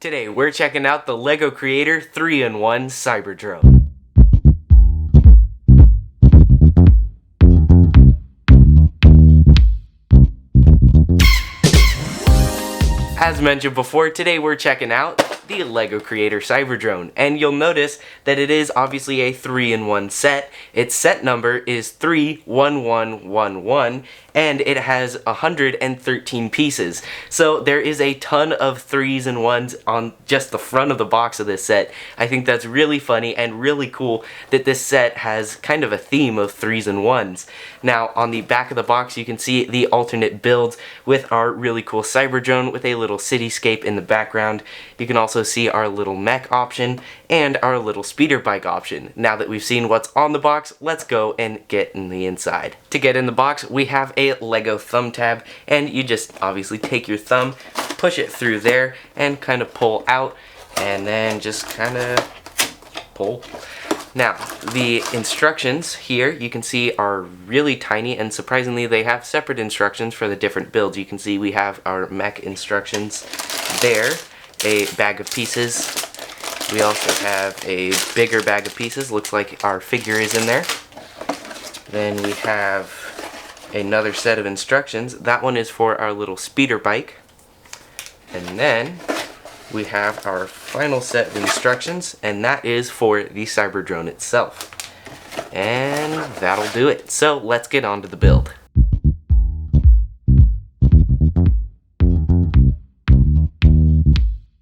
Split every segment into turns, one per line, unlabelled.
Today we're checking out the LEGO Creator 3-in-1 Cyberdrone. As mentioned before, today we're checking out the LEGO Creator Cyberdrone, and you'll notice that it is obviously a 3-in-1 set. Its set number is 31111, and it has 113 pieces. So there is a ton of 3s and 1s on just the front of the box of this set. I think that's really funny and really cool that this set has kind of a theme of 3s and 1s. Now on the back of the box you can see the alternate builds with our really cool Cyberdrone with a little cityscape in the background. You can also see our little mech option and our little speeder bike option. Now that we've seen what's on the box, let's go and get in the inside. To get in the box, we have a LEGO thumb tab, and you just obviously take your thumb, push it through there, and kind of pull out, and then just kind of pull. Now, the instructions here, you can see, are really tiny, and surprisingly they have separate instructions for the different builds. You can see we have our mech instructions there, a bag of pieces. We also have a bigger bag of pieces, looks like our figure is in there. Then we have another set of instructions. That one is for our little speeder bike. And then we have our final set of instructions, and that is for the Cyberdrone itself. And that'll do it. So let's get on to the build.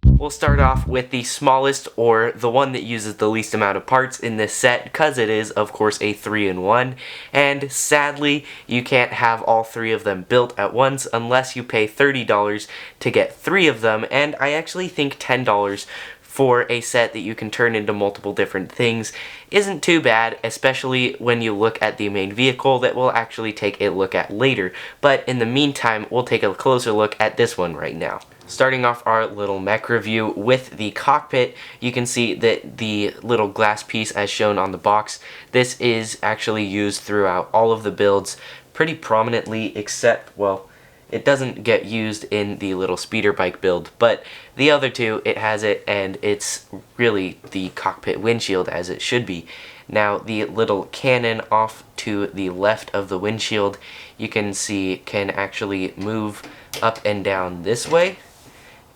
We'll start off with the smallest, or the one that uses the least amount of parts in this set, because it is of course a 3-in-1, and sadly you can't have all 3 of them built at once unless you pay $30 to get 3 of them, and I actually think $10 for a set that you can turn into multiple different things isn't too bad, especially when you look at the main vehicle that we'll actually take a look at later. But in the meantime, we'll take a closer look at this one right now. Starting off our little mech review with the cockpit, you can see that the little glass piece as shown on the box, this is actually used throughout all of the builds pretty prominently, except, well, it doesn't get used in the little speeder bike build, but the other two, it has it, and it's really the cockpit windshield as it should be. Now, the little cannon off to the left of the windshield, you can see can actually move up and down this way,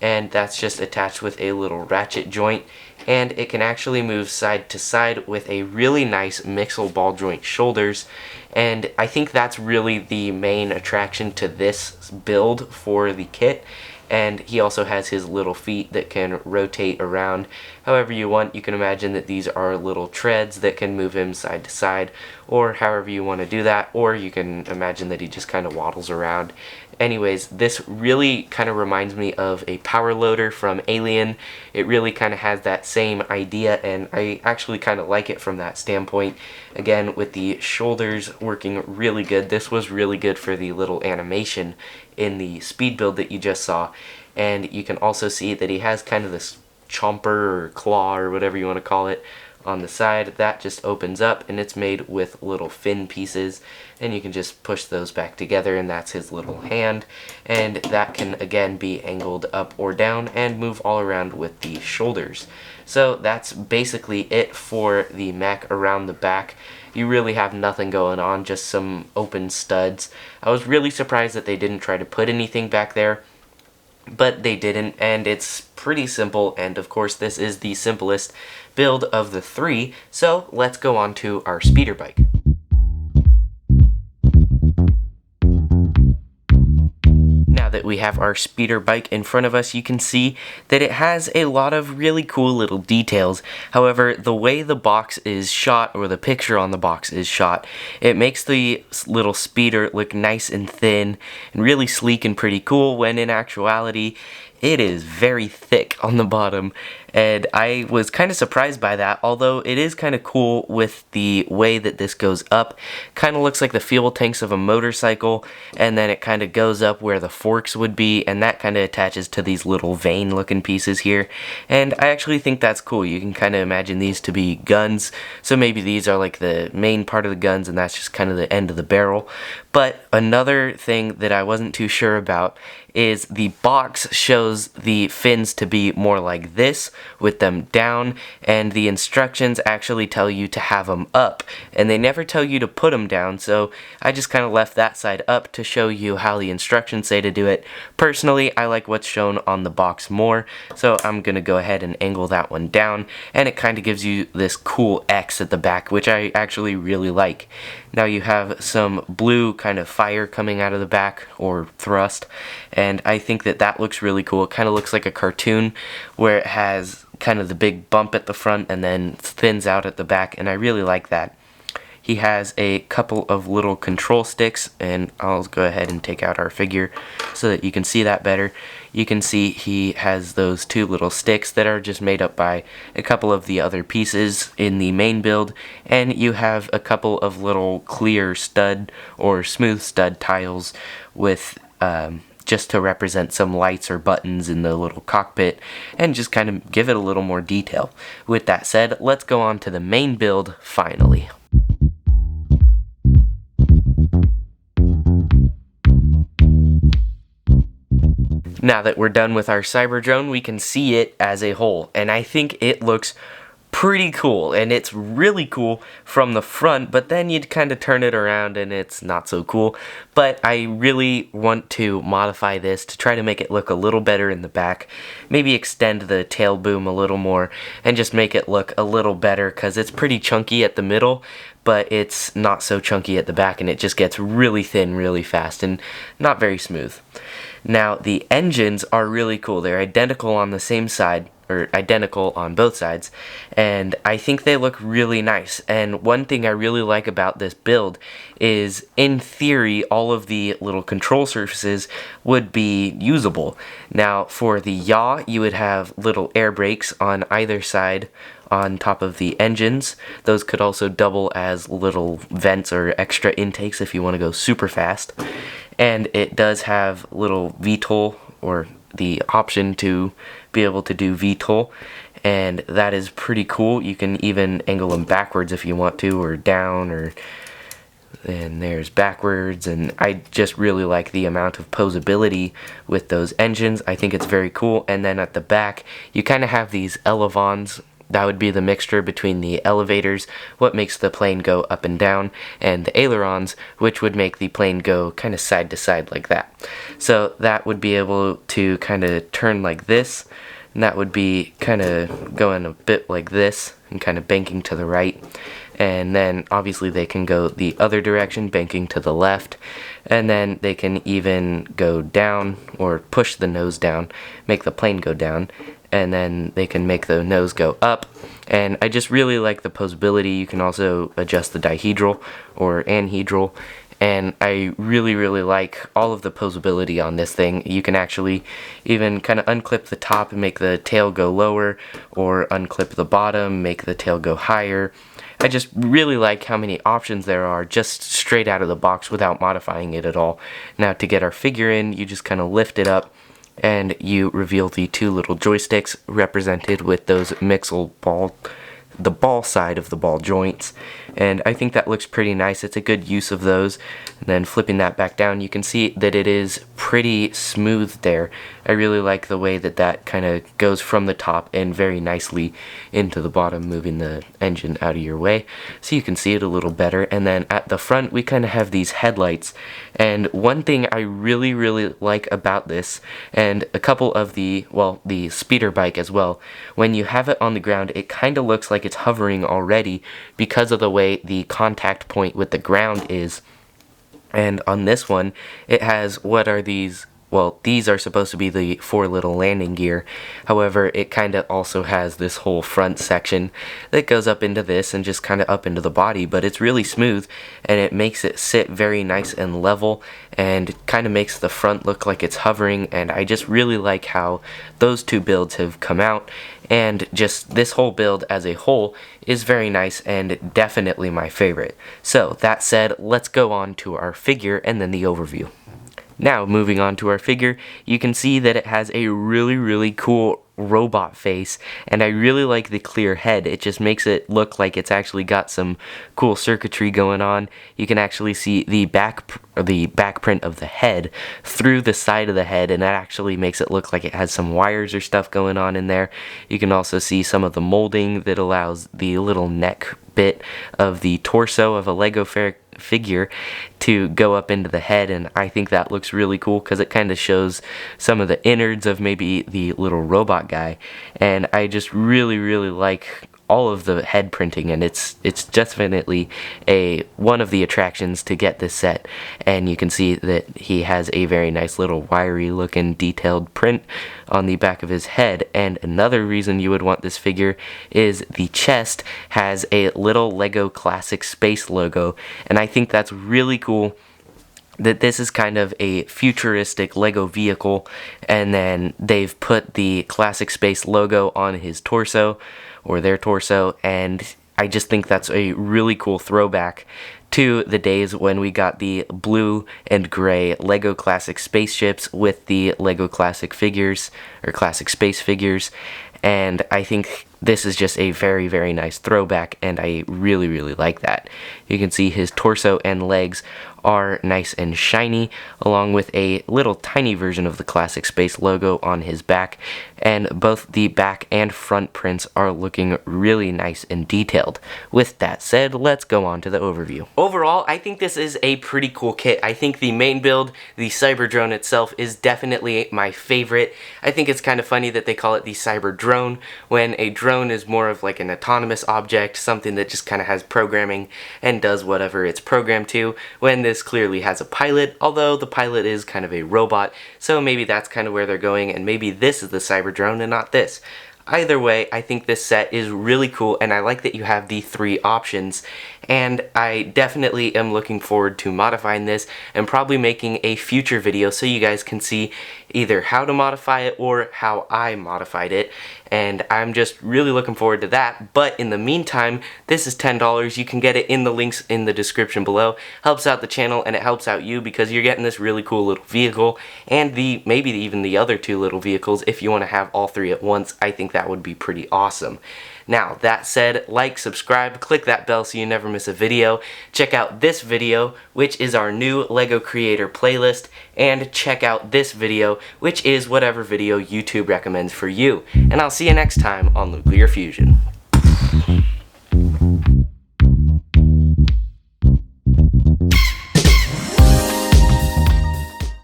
and that's just attached with a little ratchet joint, and it can actually move side to side with a really nice mixel ball joint shoulders, and I think that's really the main attraction to this build for the kit. And he also has his little feet that can rotate around however you want. You can imagine that these are little treads that can move him side to side, or however you want to do that, or you can imagine that he just kind of waddles around. Anyways, this really kind of reminds me of a power loader from Alien. It really kind of has that same idea, and I actually kind of like it from that standpoint. Again, with the shoulders working really good. This was really good for the little animation in the speed build that you just saw. And you can also see that he has kind of this chomper or claw or whatever you want to call it on the side. That just opens up, and it's made with little fin pieces, and you can just push those back together, and that's his little hand. And that can again be angled up or down and move all around with the shoulders. So that's basically it for the mech around the back. You really have nothing going on, just some open studs. I was really surprised that they didn't try to put anything back there, but they didn't, and it's pretty simple, and of course this is the simplest build of the 3, so let's go on to our speeder bike. Now that we have our speeder bike in front of us, you can see that it has a lot of really cool little details. However, the way the box is shot, or the picture on the box is shot, it makes the little speeder look nice and thin and really sleek and pretty cool, when in actuality it is very thick on the bottom, and I was kind of surprised by that, although it is kind of cool with the way that this goes up. Kind of looks like the fuel tanks of a motorcycle, and then it kind of goes up where the forks would be, and that kind of attaches to these little vein looking pieces here, and I actually think that's cool. You can kind of imagine these to be guns, so maybe these are like the main part of the guns and that's just kind of the end of the barrel. But another thing that I wasn't too sure about is the box shows the fins to be more like this, with them down, and the instructions actually tell you to have them up, and they never tell you to put them down, so I just kind of left that side up to show you how the instructions say to do it. Personally, I like what's shown on the box more, so I'm going to go ahead and angle that one down, and it kind of gives you this cool X at the back, which I actually really like. Now you have some blue kind of fire coming out of the back, or thrust, and I think that that looks really cool. It kind of looks like a cartoon where it has kind of the big bump at the front and then thins out at the back, and I really like that. He has a couple of little control sticks, and I'll go ahead and take out our figure so that you can see that better. You can see he has those two little sticks that are just made up by a couple of the other pieces in the main build, and you have a couple of little clear stud or smooth stud tiles with just to represent some lights or buttons in the little cockpit and just kind of give it a little more detail. With that said, let's go on to the main build finally. Now that we're done with our Cyberdrone, we can see it as a whole, and I think it looks pretty cool, and it's really cool from the front, but then you'd kind of turn it around and it's not so cool. But I really want to modify this to try to make it look a little better in the back, maybe extend the tail boom a little more and just make it look a little better, because it's pretty chunky at the middle, but it's not so chunky at the back, and it just gets really thin really fast and not very smooth. Now the engines are really cool. They're identical on the same side, or identical on both sides, and I think they look really nice. And one thing I really like about this build is, in theory, all of the little control surfaces would be usable. Now for the yaw, you would have little air brakes on either side on top of the engines. Those could also double as little vents or extra intakes if you want to go super fast. And it does have little VTOL, or the option to be able to do VTOL, and that is pretty cool. You can even angle them backwards if you want to, or down, and there's backwards, and I just really like the amount of posability with those engines. I think it's very cool. And then at the back, you kind of have these elevons. That would be the mixture between the elevators, what makes the plane go up and down, and the ailerons, which would make the plane go kind of side to side like that. So that would be able to kind of turn like this, and that would be kind of going a bit like this and kind of banking to the right. And then obviously they can go the other direction, banking to the left, and then they can even go down or push the nose down, make the plane go down, and then they can make the nose go up. And I just really like the posability. You can also adjust the dihedral or anhedral, and I really like all of the posability on this thing. You can actually even kind of unclip the top and make the tail go lower, or unclip the bottom, make the tail go higher. I just really like how many options there are just straight out of the box without modifying it at all. Now to get our figure in, you just kind of lift it up and you reveal the two little joysticks represented with those the ball side of the ball joints, and I think that looks pretty nice. It's a good use of those. And then flipping that back down, you can see that it is pretty smooth there. I really like the way that that kind of goes from the top and very nicely into the bottom, moving the engine out of your way so you can see it a little better. And then at the front, we kind of have these headlights, and one thing I really like about this, and a couple of the speeder bike as well, when you have it on the ground, it kind of looks like it's hovering already because of the way the contact point with the ground is. And on this one, it has, what are these? Well, these are supposed to be the 4 little landing gear. However, it kind of also has this whole front section that goes up into this and just kind of up into the body, but it's really smooth, and it makes it sit very nice and level, and kind of makes the front look like it's hovering. And I just really like how those two builds have come out, and just this whole build as a whole is very nice and definitely my favorite. So that said, let's go on to our figure and then the overview. Now, moving on to our figure, you can see that it has a really cool robot face, and I really like the clear head. It just makes it look like it's actually got some cool circuitry going on. You can actually see the back print of the head through the side of the head, and that actually makes it look like it has some wires or stuff going on in there. You can also see some of the molding that allows the little neck bit of the torso of a Lego figure to go up into the head, and I think that looks really cool because it kind of shows some of the innards of maybe the little robot guy, and I just really like all of the head printing, and it's definitely one of the attractions to get this set. And you can see that he has a very nice little wiry looking detailed print on the back of his head. And another reason you would want this figure is the chest has a little Lego Classic Space logo, and I think that's really cool that this is kind of a futuristic Lego vehicle, and then they've put the Classic Space logo on his torso, or their torso, and I just think that's a really cool throwback to the days when we got the blue and gray Lego Classic spaceships with the Lego Classic figures, or Classic Space figures, and I think this is just a very nice throwback, and I really like that. You can see his torso and legs are nice and shiny, along with a little tiny version of the Classic Space logo on his back, and both the back and front prints are looking really nice and detailed. With that said, let's go on to the overview. Overall, I think this is a pretty cool kit. I think the main build, the Cyberdrone itself, is definitely my favorite. I think it's kind of funny that they call it the Cyberdrone, when a drone is more of like an autonomous object, something that just kind of has programming and does whatever it's programmed to, when this clearly has a pilot, although the pilot is kind of a robot, so maybe that's kind of where they're going, and maybe this is the Cyberdrone and not this. Either way, I think this set is really cool, and I like that you have the 3 options, and I definitely am looking forward to modifying this and probably making a future video so you guys can see either how to modify it or how I modified it, and I'm just really looking forward to that. But in the meantime, this is $10. You can get it in the links in the description below. Helps out the channel, and it helps out you because you're getting this really cool little vehicle, and maybe even the other 2 little vehicles if you want to have all 3 at once. I think that would be pretty awesome. Now, that said, like, subscribe, click that bell so you never miss a video. Check out this video, which is our new LEGO Creator playlist, and check out this video, which is whatever video YouTube recommends for you. And I'll see you next time on Luclear Fusion.